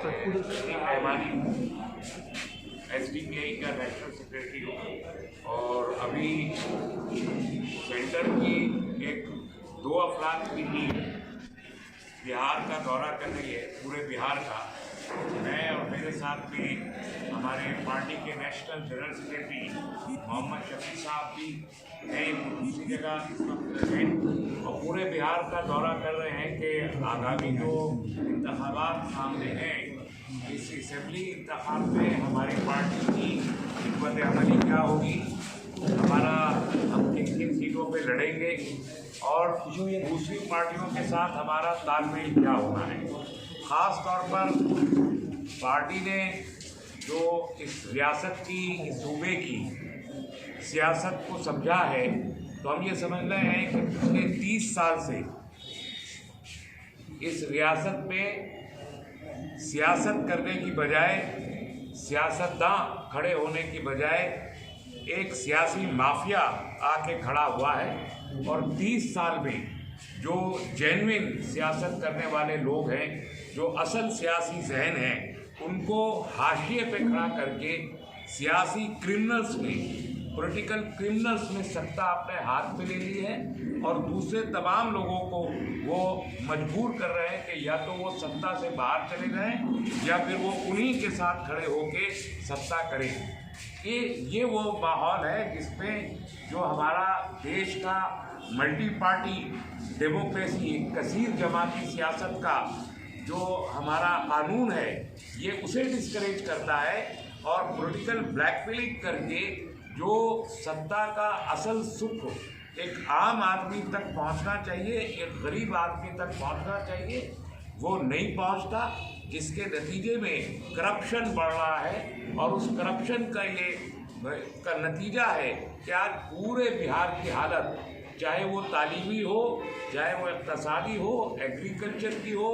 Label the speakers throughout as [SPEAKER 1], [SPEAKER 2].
[SPEAKER 1] मेहमानी हूँ, SDPI का national secretary हूँ और अभी सेंटर की एक 2 अफराद की टीम बिहार का दौरा कर रही है, पूरे बिहार का। मैं और मेरे साथ में हमारे पार्टी के national general secretary Mohammed Shafi साहब भी हैं, दूसरी जगह इस वक्त हैं और पूरे बिहार का दौरा कर रहे हैं कि आगामी जो इंतखाबात सामने हैं, इस असेंबली इंतखाब में हमारी पार्टी की हिकमत अमली क्या होगी, हम किन किन सीटों पे लड़ेंगे और दूसरी पार्टियों के साथ हमारा तालमेल क्या होना है। ख़ास तौर पर पार्टी ने जो इस रियासत की, इस सूबे की सियासत को समझा है, तो हम ये समझ रहे हैं कि पिछले 30 साल से इस रियासत में सियासत करने की बजाय, सियासतदां खड़े होने की बजाय एक सियासी माफिया आके खड़ा हुआ है और 30 साल में जो जेन्युइन सियासत करने वाले लोग हैं, जो असल सियासी जहन हैं, उनको हाशिए पे खड़ा करके सियासी क्रिमिनल्स ने, पॉलिटिकल क्रिमिनल्स ने सत्ता अपने हाथ में ले ली है और दूसरे तमाम लोगों को वो मजबूर कर रहे हैं कि या तो वो सत्ता से बाहर चले जाएं या फिर वो उन्हीं के साथ खड़े होके सत्ता करें। ये वो माहौल है जिसमें जो हमारा देश का मल्टी पार्टी डेमोक्रेसी, कसीर जमाती सियासत का जो हमारा कानून है, ये उसे डिस्करेज करता है और पॉलिटिकल ब्लैकमेलिंग करके जो सत्ता का असल सुख एक आम आदमी तक पहुंचना चाहिए, एक गरीब आदमी तक पहुंचना चाहिए, वो नहीं पहुंचता, जिसके नतीजे में करप्शन बढ़ रहा है और उस करप्शन का नतीजा है कि आज पूरे बिहार की हालत, चाहे वो तालीमी हो, चाहे वो इक़्तिसादी हो, एग्रीकल्चर की हो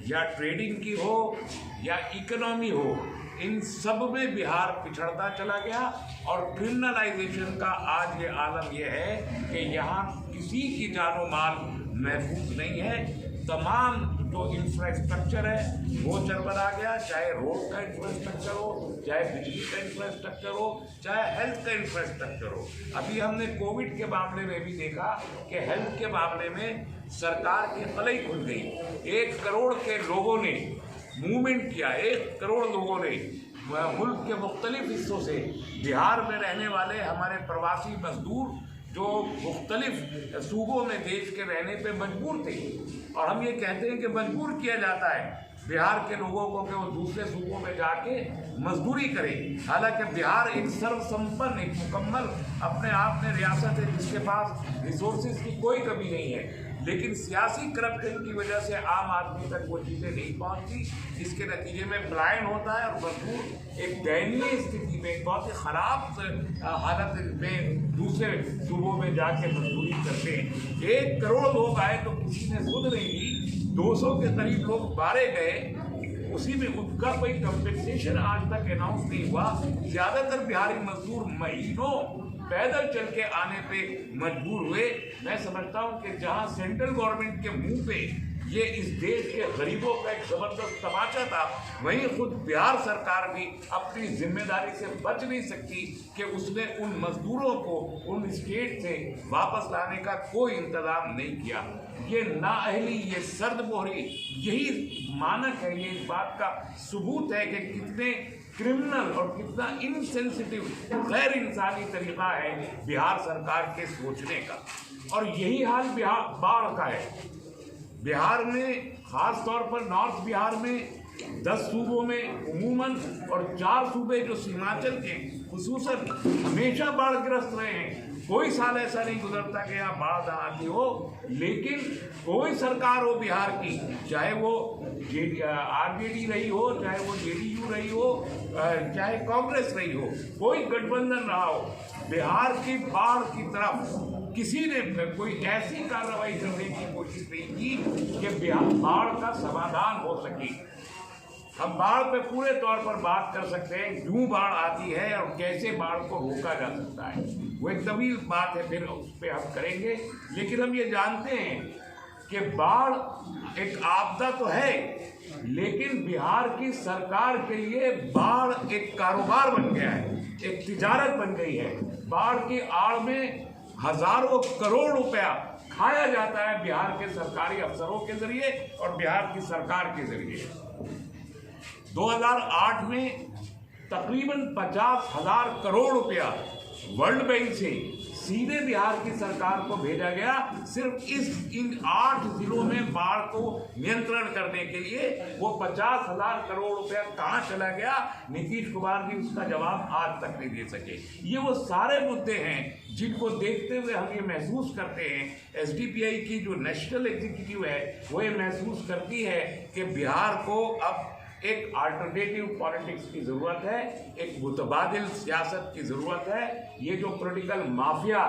[SPEAKER 1] या ट्रेडिंग की हो या इकोनॉमी हो, इन सब में बिहार पिछड़ता चला गया और क्रिमिनलाइजेशन का आज ये आलम ये है कि यहाँ किसी की जानो माल महफूज नहीं है। तमाम जो इंफ्रास्ट्रक्चर है वो चरमरा गया, चाहे रोड का इंफ्रास्ट्रक्चर हो, चाहे बिजली का इंफ्रास्ट्रक्चर हो, चाहे हेल्थ का इंफ्रास्ट्रक्चर हो। अभी हमने कोविड के मामले में भी देखा कि हेल्थ के मामले में सरकार की कलई खुल गई। 1 करोड़ के लोगों ने मूवमेंट किया, 1 करोड़ लोगों ने मुल्क के मुख्तलिफ हिस्सों से, बिहार में रहने वाले हमारे प्रवासी मजदूर जो मुख्तलिफ सूबों में देश के रहने पे मजबूर थे, और हम ये कहते हैं कि मजबूर किया जाता है बिहार के लोगों को कि वो दूसरे सूबों में जाके मजदूरी करें। हालांकि बिहार एक सर्वसंपन्न, एक मुकम्मल अपने आप में रियासत है जिसके पास रिसोर्सेज की कोई कमी नहीं है, लेकिन सियासी करप्शन की वजह से आम आदमी तक वो चीज़ें नहीं पहुंचती, जिसके नतीजे में पलायन होता है और मजदूर एक दयनीय स्थिति में, बहुत ही ख़राब हालत में दूसरे सूबों में जाके मजदूरी करते हैं। 1 करोड़ लोग आए तो किसी ने सुध नहीं दी, 200 के करीब लोग मारे गए, उसी में उनका कोई कंपेंसेशन आज तक अनाउंस नहीं हुआ। ज़्यादातर बिहारी मजदूर महीनों पैदल चल के आने पे मजबूर हुए। मैं समझता हूँ कि जहाँ सेंट्रल गवर्नमेंट के मुंह पे ये इस देश के गरीबों का एक ज़बरदस्त तमाचा था, वहीं खुद बिहार सरकार भी अपनी जिम्मेदारी से बच नहीं सकती कि उसने उन मजदूरों को उन स्टेट से वापस लाने का कोई इंतजाम नहीं किया। ये नाअहली, ये सर्दमोहरी, यही मानक है, ये इस बात का सबूत है कि कितने क्रिमिनल और कितना इनसेंसिटिव, गैर इंसानी तरीका है बिहार सरकार के सोचने का। और यही हाल बिहार बाढ़ का है। बिहार में ख़ास तौर पर नॉर्थ बिहार में 10 सूबों में उमूमन और 4 सूबे जो सीमांचल के खुसूसन हमेशा बाढ़ग्रस्त रहे हैं। कोई साल ऐसा नहीं गुजरता कि यहाँ बाढ़ ना आती हो, लेकिन कोई सरकार हो बिहार की, चाहे वो RJD रही हो, चाहे वो JDU रही हो, चाहे कांग्रेस रही हो, कोई गठबंधन रहा हो, बिहार की बाढ़ की तरफ किसी ने कोई ऐसी कार्रवाई करने की कोशिश नहीं की कि बिहार बाढ़ का समाधान हो सके। हम बाढ़ पे पूरे तौर पर बात कर सकते हैं, क्यों बाढ़ आती है और कैसे बाढ़ को रोका जा सकता है, वो एक तवील बात है, फिर उस पर हम करेंगे। लेकिन हम ये जानते हैं कि बाढ़ एक आपदा तो है, लेकिन बिहार की सरकार के लिए बाढ़ एक कारोबार बन गया है, एक तिजारत बन गई है। बाढ़ की आड़ में हजारों करोड़ रुपया खाया जाता है बिहार के सरकारी अफसरों के जरिए और बिहार की सरकार के जरिए। 2008 में तकरीबन 50,000 करोड़ रुपया वर्ल्ड बैंक से सीधे बिहार की सरकार को भेजा गया, सिर्फ इन 8 जिलों में बाढ़ को नियंत्रण करने के लिए। वो 50,000 करोड़ रुपया कहाँ चला गया, नीतीश कुमार जी उसका जवाब आज तक नहीं दे सके। ये वो सारे मुद्दे हैं जिनको देखते हुए हम ये महसूस करते हैं, एसडीपीआई की जो नेशनल एग्जीक्यूटिव है वो ये महसूस करती है कि बिहार को अब एक अल्टरनेटिव पॉलिटिक्स की ज़रूरत है, एक मुतबादिल सियासत की ज़रूरत है। ये जो पॉलिटिकल माफिया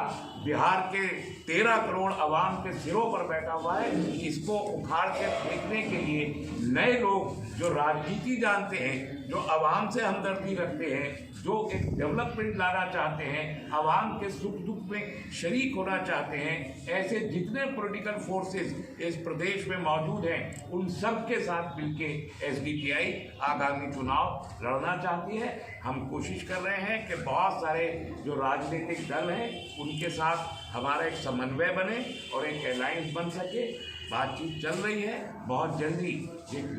[SPEAKER 1] बिहार के 13 करोड़ आवाम के सिरों पर बैठा हुआ है, इसको उखाड़ के फेंकने के लिए नए लोग जो राजनीति जानते हैं, जो आवाम से हमदर्दी रखते हैं, जो एक डेवलपमेंट लाना चाहते हैं, आवाम के सुख दुख में शरीक होना चाहते हैं, ऐसे जितने पॉलिटिकल फोर्सेस इस प्रदेश में मौजूद हैं, उन सब के साथ मिलके एसडीपीआई आगामी चुनाव लड़ना चाहती है। हम कोशिश कर रहे हैं कि बहुत सारे जो राजनीतिक दल हैं उनके साथ हमारा एक समन्वय बने और एक अलायंस बन सके। बातचीत चल रही है, बहुत जल्दी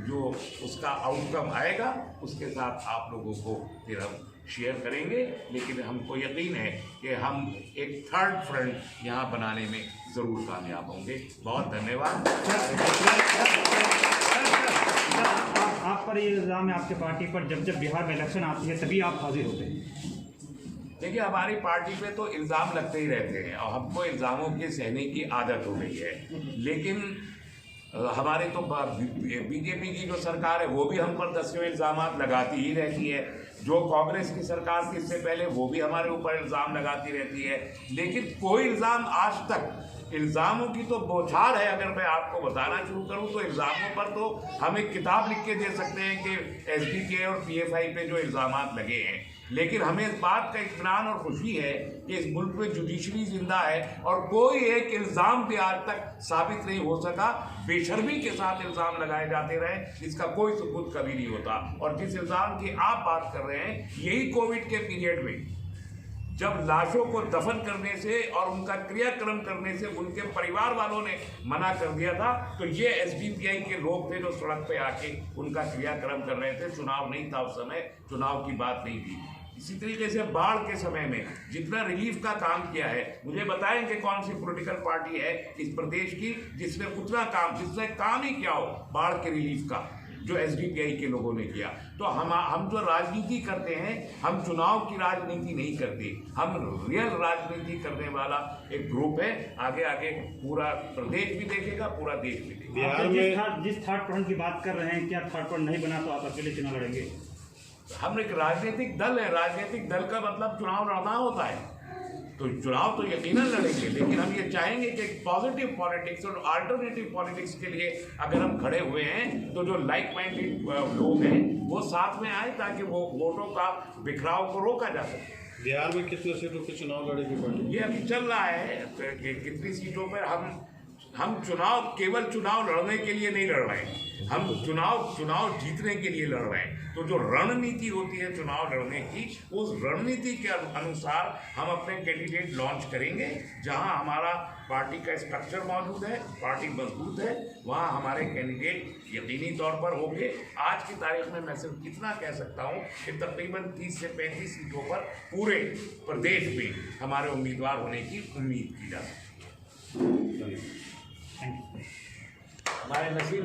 [SPEAKER 1] जो उसका आउटकम आएगा उसके साथ आप लोगों को फिर हम शेयर करेंगे। लेकिन हमको यकीन है कि हम एक थर्ड फ्रंट यहाँ बनाने में ज़रूर कामयाब होंगे। बहुत धन्यवाद।
[SPEAKER 2] आप पर ये इल्ज़ाम है आपके पार्टी पर, जब बिहार में इलेक्शन आती है तभी आप हाजिर होते हैं।
[SPEAKER 1] देखिए, हमारी पार्टी पे तो इल्ज़ाम लगते ही रहते हैं और हमको इल्ज़ामों के सहने की आदत हो गई है। लेकिन हमारे तो बीजेपी की जो सरकार है वो भी हम पर दसियों इल्ज़ाम लगाती ही रहती है। जो कांग्रेस की सरकार थी इससे पहले वो भी हमारे ऊपर इल्ज़ाम लगाती रहती है। लेकिन कोई इल्ज़ाम आज तक, इल्ज़ामों की तो बौछार है। अगर मैं आपको बताना शुरू करूं तो इल्ज़ामों पर तो हम एक किताब लिख के दे सकते हैं कि एसडीपीआई और पीएफआई पे जो इल्ज़ाम लगे हैं। लेकिन हमें इस बात का इत्मीनान और खुशी है कि इस मुल्क में जुडिशरी जिंदा है और कोई एक इल्ज़ाम भी आज तक साबित नहीं हो सका। बेशर्मी के साथ इल्ज़ाम लगाए जाते रहे, जिसका कोई सबूत कभी नहीं होता। और जिस इल्ज़ाम की आप बात कर रहे हैं, यही कोविड के पीरियड में जब लाशों को दफन करने से और उनका क्रियाक्रम करने से उनके परिवार वालों ने मना कर दिया था, तो ये एसडीपीआई के लोग थे जो सड़क पे आके उनका क्रियाक्रम कर रहे थे। चुनाव नहीं था उस समय, चुनाव की बात नहीं थी। इसी तरीके से बाढ़ के समय में जितना रिलीफ का काम किया है, मुझे बताएं कि कौन सी पॉलिटिकल पार्टी है इस प्रदेश की जिसने उतना काम, जिसने काम ही किया हो बाढ़ के रिलीफ का, जो एसडीपीआई के लोगों ने किया। तो हम जो राजनीति करते हैं, हम चुनाव की राजनीति नहीं करते, हम रियल राजनीति करने वाला एक ग्रुप है। आगे आगे पूरा प्रदेश भी देखेगा, पूरा देश भी देखेगा।
[SPEAKER 2] बिहार में जिस थर्ड फ्रंट की बात कर रहे हैं, क्या थर्ड फ्रंट नहीं बना तो आप अकेले चुनाव लड़ेंगे?
[SPEAKER 1] हम एक राजनीतिक दल है, राजनीतिक दल का मतलब चुनाव लड़ना होता है, तो चुनाव तो यकीनन लड़ेंगे। लेकिन हम ये चाहेंगे कि पॉजिटिव पॉलिटिक्स और अल्टरनेटिव पॉलिटिक्स के लिए अगर हम खड़े हुए हैं तो जो लाइक माइंडेड लोग हैं वो साथ में आए ताकि वो वोटों का बिखराव को रोका जा सके।
[SPEAKER 3] बिहार में कितने सीटों पे चुनाव लड़ेगी पार्टी?
[SPEAKER 1] ये अभी चल रहा है कितनी सीटों पर। हम चुनाव केवल चुनाव लड़ने के लिए नहीं लड़ रहे हैं, हम चुनाव जीतने के लिए लड़ रहे हैं। तो जो रणनीति होती है चुनाव लड़ने की, उस रणनीति के अनुसार हम अपने कैंडिडेट लॉन्च करेंगे। जहां हमारा पार्टी का स्ट्रक्चर मौजूद है, पार्टी मजबूत है, वहां हमारे कैंडिडेट यकीनी तौर पर होंगे। आज की तारीख में मैं सिर्फ इतना कह सकता हूं कि तकरीबन 30 से 35 सीटों पर पूरे प्रदेश में हमारे उम्मीदवार होने की उम्मीद की जा सकती है। हमारे नसीब